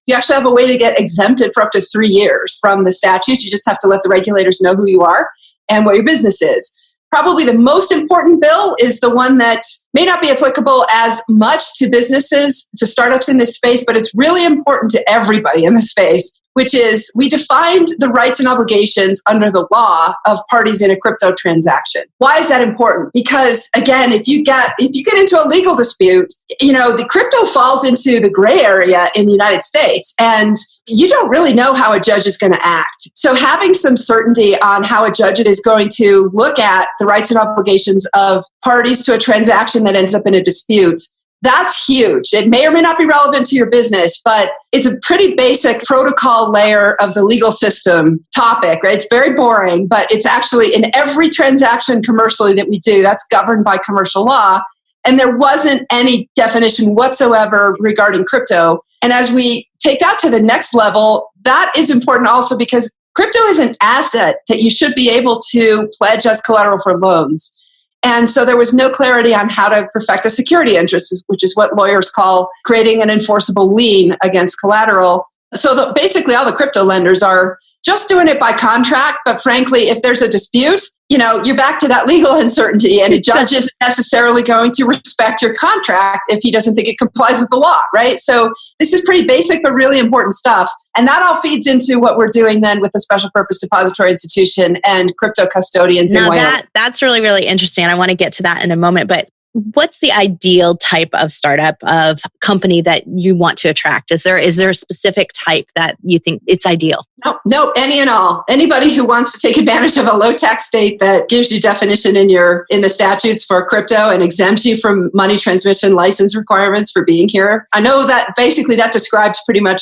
You actually have a way to get exempted for up to 3 years from the statutes. You just have to let the regulators know who you are and what your business is. Probably the most important bill is the one that may not be applicable as much to businesses, to startups in this space, but it's really important to everybody in this space, which is we defined the rights and obligations under the law of parties in a crypto transaction. Why is that important? Because again, if you get into a legal dispute, the crypto falls into the gray area in the United States, and you don't really know how a judge is going to act. So having some certainty on how a judge is going to look at the rights and obligations of parties to a transaction that ends up in a dispute, that's huge. It may or may not be relevant to your business, but it's a pretty basic protocol layer of the legal system topic, right? It's very boring, but it's actually in every transaction commercially that we do, that's governed by commercial law. And there wasn't any definition whatsoever regarding crypto. And as we take that to the next level, that is important also because crypto is an asset that you should be able to pledge as collateral for loans. And so there was no clarity on how to perfect a security interest, which is what lawyers call creating an enforceable lien against collateral. So basically all the crypto lenders are just doing it by contract. But frankly, if there's a dispute, you're back to that legal uncertainty, and a judge isn't necessarily going to respect your contract if he doesn't think it complies with the law, right? So this is pretty basic, but really important stuff. And that all feeds into what we're doing then with the Special Purpose Depository Institution and crypto custodians in Wyoming. Now that's really, really interesting. I want to get to that in a moment, but what's the ideal type of startup, of company that you want to attract? Is there a specific type that you think it's ideal? No, any and all. Anybody who wants to take advantage of a low tax state that gives you definition in the statutes for crypto and exempts you from money transmission license requirements for being here. I know that basically that describes pretty much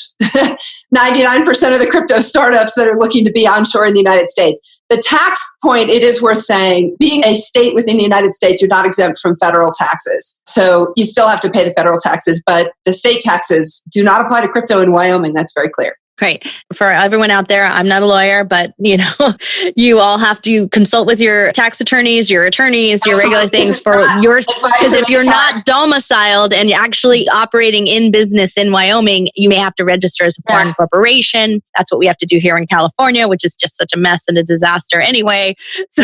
99% of the crypto startups that are looking to be onshore in the United States. The tax point, it is worth saying, being a state within the United States, you're not exempt from federal taxes. So you still have to pay the federal taxes, but the state taxes do not apply to crypto in Wyoming. That's very clear. Great. For everyone out there, I'm not a lawyer, but you all have to consult with your tax attorneys, your attorneys, your regular things for your, because if you're not domiciled and actually operating in business in Wyoming, you may have to register as a foreign corporation. That's what we have to do here in California, which is just such a mess and a disaster anyway. So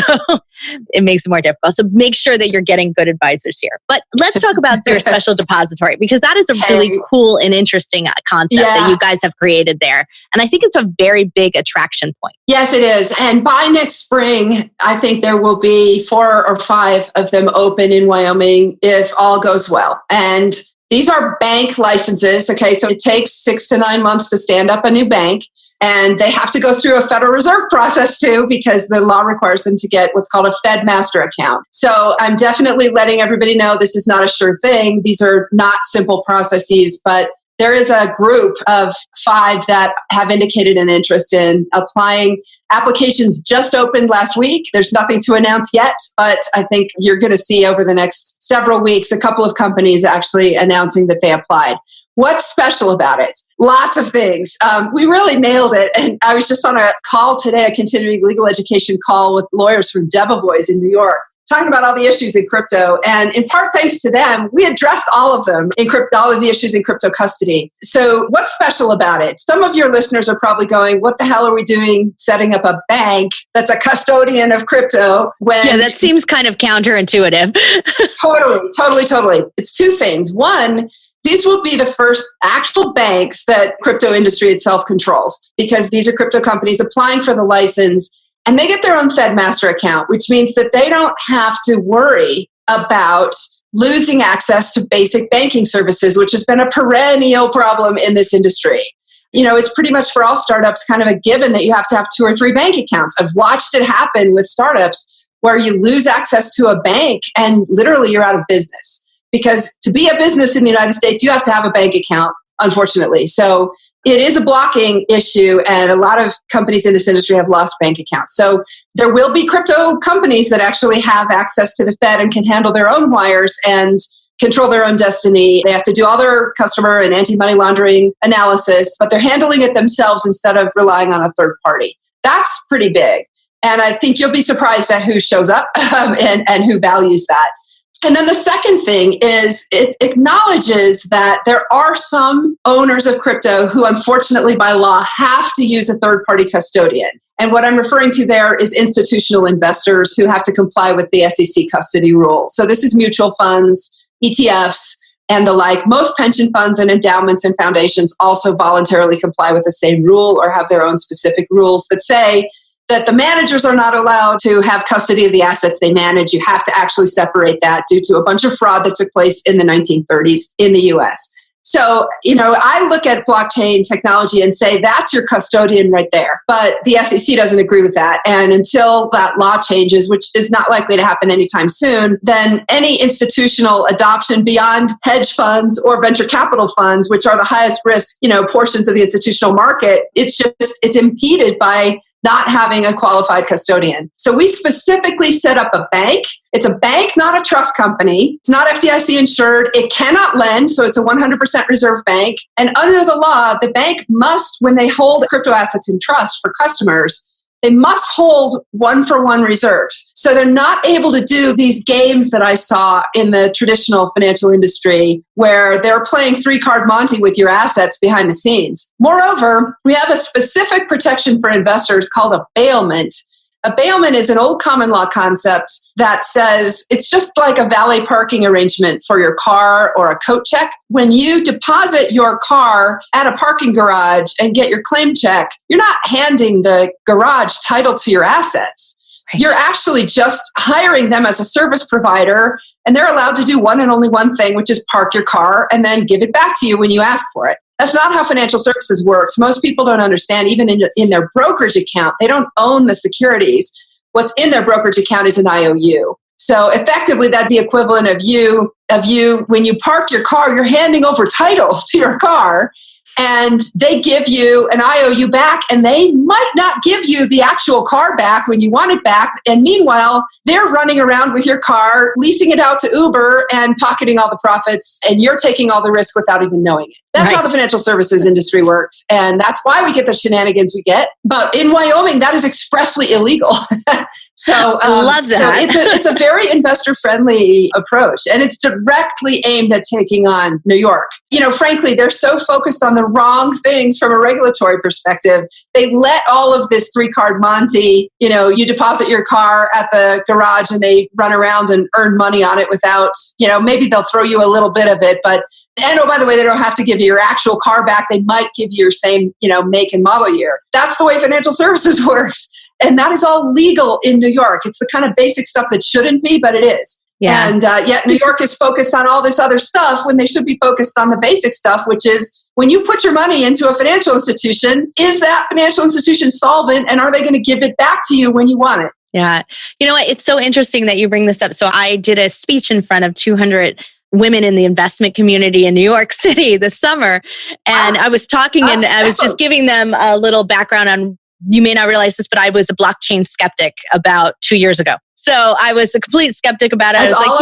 it makes it more difficult. So make sure that you're getting good advisors here. But let's talk about your special depository, because that is a really cool and interesting concept that you guys have created there. And I think it's a very big attraction point. Yes, it is. And by next spring, I think there will be 4 or 5 of them open in Wyoming if all goes well. And these are bank licenses. Okay, so it takes 6 to 9 months to stand up a new bank. And they have to go through a Federal Reserve process too, because the law requires them to get what's called a Fed master account. So I'm definitely letting everybody know this is not a sure thing. These are not simple processes, but there is a group of 5 that have indicated an interest in applying. Applications just opened last week. There's nothing to announce yet, but I think you're going to see over the next several weeks a couple of companies actually announcing that they applied. What's special about it? Lots of things. We really nailed it. And I was just on a call today, a continuing legal education call with lawyers from Debevoise in New York, talking about all the issues in crypto. And in part, thanks to them, we addressed all of them in crypto, all of the issues in crypto custody. So what's special about it? Some of your listeners are probably going, what the hell are we doing setting up a bank that's a custodian of crypto? Yeah, that seems kind of counterintuitive. Totally. It's 2 things. One, these will be the first actual banks that crypto industry itself controls, because these are crypto companies applying for the license. And they get their own Fed master account, which means that they don't have to worry about losing access to basic banking services, which has been a perennial problem in this industry. It's pretty much for all startups kind of a given that you have to have 2 or 3 bank accounts. I've watched it happen with startups where you lose access to a bank and literally you're out of business. Because to be a business in the United States, you have to have a bank account, unfortunately. So it is a blocking issue, and a lot of companies in this industry have lost bank accounts. So there will be crypto companies that actually have access to the Fed and can handle their own wires and control their own destiny. They have to do all their customer and anti-money laundering analysis, but they're handling it themselves instead of relying on a third party. That's pretty big. And I think you'll be surprised at who shows up and who values that. And then the second thing is it acknowledges that there are some owners of crypto who, unfortunately, by law, have to use a third-party custodian. And what I'm referring to there is institutional investors who have to comply with the SEC custody rule. So this is mutual funds, ETFs, and the like. Most pension funds and endowments and foundations also voluntarily comply with the same rule or have their own specific rules that say that the managers are not allowed to have custody of the assets they manage. You have to actually separate that due to a bunch of fraud that took place in the 1930s in the US. So, I look at blockchain technology and say that's your custodian right there. But the SEC doesn't agree with that. And until that law changes, which is not likely to happen anytime soon, then any institutional adoption beyond hedge funds or venture capital funds, which are the highest risk, portions of the institutional market, it's impeded by not having a qualified custodian. So we specifically set up a bank. It's a bank, not a trust company. It's not FDIC insured. It cannot lend, so it's a 100% reserve bank. And under the law, the bank must, when they hold crypto assets in trust for customers, they must hold one-for-one reserves. So they're not able to do these games that I saw in the traditional financial industry where they're playing three-card Monte with your assets behind the scenes. Moreover, we have a specific protection for investors called a bailment. A bailment is an old common law concept that says it's just like a valet parking arrangement for your car or a coat check. When you deposit your car at a parking garage and get your claim check, you're not handing the garage title to your assets. Right. You're actually just hiring them as a service provider, and they're allowed to do one and only one thing, which is park your car and then give it back to you when you ask for it. That's not how financial services works. Most people don't understand, even in their brokerage account, they don't own the securities. What's in their brokerage account is an IOU. So effectively, that'd be equivalent of you, when you park your car, you're handing over title to your car, and they give you an IOU back, and they might not give you the actual car back when you want it back. And meanwhile, they're running around with your car, leasing it out to Uber and pocketing all the profits, and you're taking all the risk without even knowing it. That's right. How the financial services industry works. And that's why we get the shenanigans we get. But in Wyoming, that is expressly illegal. So love that. So it's a very investor-friendly approach. And it's directly aimed at taking on New York. Frankly, they're so focused on the wrong things from a regulatory perspective. They let all of this three-card Monte, you deposit your car at the garage and they run around and earn money on it without, maybe they'll throw you a little bit of it. And by the way, they don't have to give you your actual car back. They might give you your same, make and model year. That's the way financial services works. And that is all legal in New York. It's the kind of basic stuff that shouldn't be, but it is. Yeah. And yet New York is focused on all this other stuff when they should be focused on the basic stuff, which is when you put your money into a financial institution, is that financial institution solvent, and are they going to give it back to you when you want it? Yeah. You know what? It's so interesting that you bring this up. So I did a speech in front of 200 women in the investment community in New York City this summer. And I was talking and I was just giving them a little background on, you may not realize this, but I was a blockchain skeptic about 2 years ago. So I was a complete skeptic about it. As I was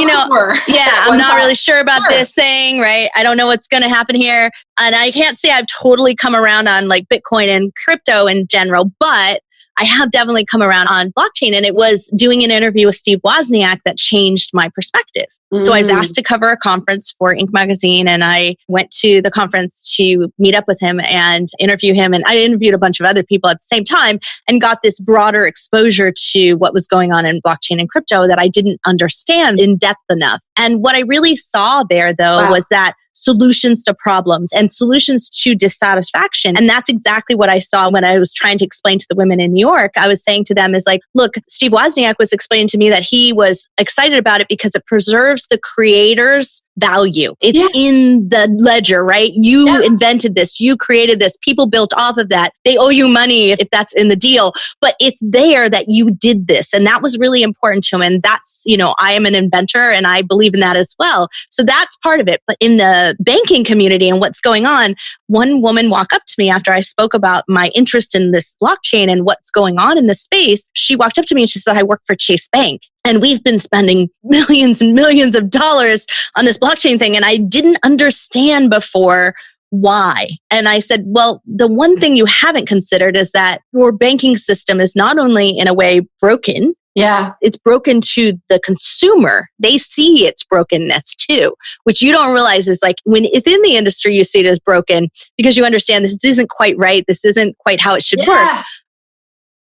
I'm not really sure about this thing, right? I don't know what's going to happen here. And I can't say I've totally come around on like Bitcoin and crypto in general, but I have definitely come around on blockchain. And it was doing an interview with Steve Wozniak that changed my perspective. So I was asked to cover a conference for Inc. magazine, and I went to the conference to meet up with him and interview him. And I interviewed a bunch of other people at the same time and got this broader exposure to what was going on in blockchain and crypto that I didn't understand in depth enough. And what I really saw there, though, was that solutions to problems and solutions to dissatisfaction. And that's exactly what I saw when I was trying to explain to the women in New York. I was saying to them is like, look, Steve Wozniak was explaining to me that he was excited about it because it preserves the creator's value. It's in the ledger, right? You invented this. You created this. People built off of that. They owe you money if that's in the deal, but it's there that you did this. And that was really important to him. And that's, I am an inventor and I believe in that as well. So that's part of it. But in the banking community and what's going on, one woman walked up to me after I spoke about my interest in this blockchain and what's going on in this space. She walked up to me and she said, I work for Chase Bank. And we've been spending millions and millions of dollars on this blockchain thing. And I didn't understand before why. And I said, well, the one thing you haven't considered is that your banking system is not only in a way broken, Yeah. It's broken to the consumer. They see its brokenness too, which you don't realize is like when within the industry, you see it as broken because you understand this isn't quite right. This isn't quite how it should work.